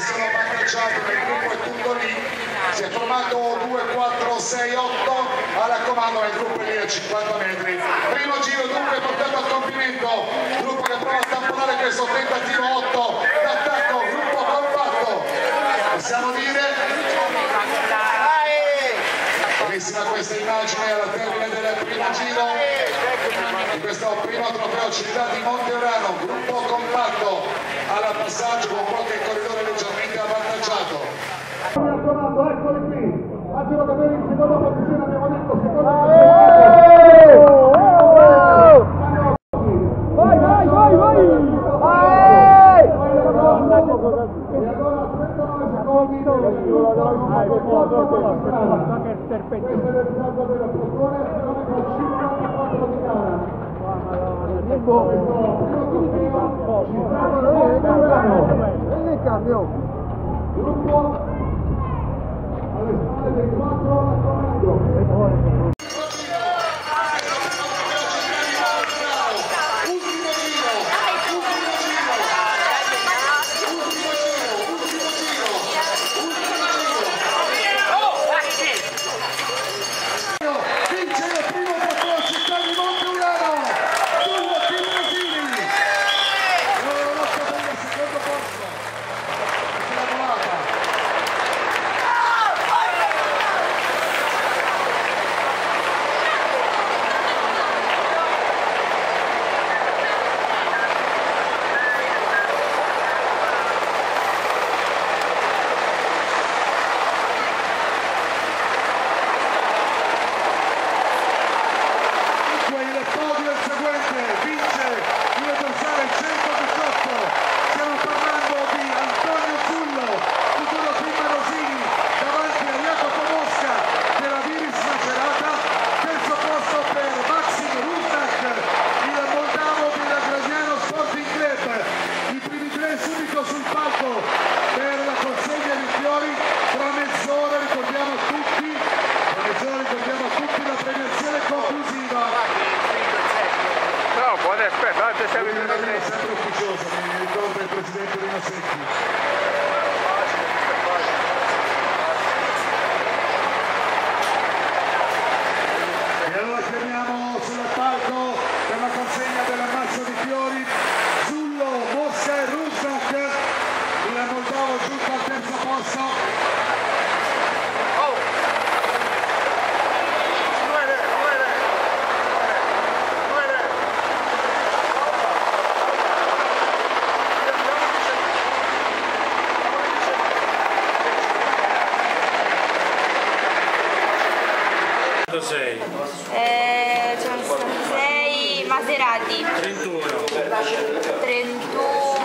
sono avvantaggiati nel gruppo è tutto lì, si è formato 2, 4, 6, 8, alla comando nel gruppo lì a 50 metri. Primo giro dunque portato a compimento, gruppo che prova a tamponare questo tentativo 8 d'attacco, gruppo compatto, possiamo dire. Benissima questa immagine alla termine del primo giro di questo primo trofeo Città di Monteurano, gruppo compatto alla passaggio con qualche corridore leggermente avvantaggiato. Eccoli qui, a giro che in seconda posizione abbiamo detto seconda gruppo alle spalle dei 4 a comando. Sempre ufficioso, mi ricordo il presidente Rino Secchi. E allora chiamiamo sul palco per la consegna dell'ammazzo di fiori Zullo, Mosca e Ruzak, il moldavo giunto al terzo posto. Sono stati 6 Maserati 31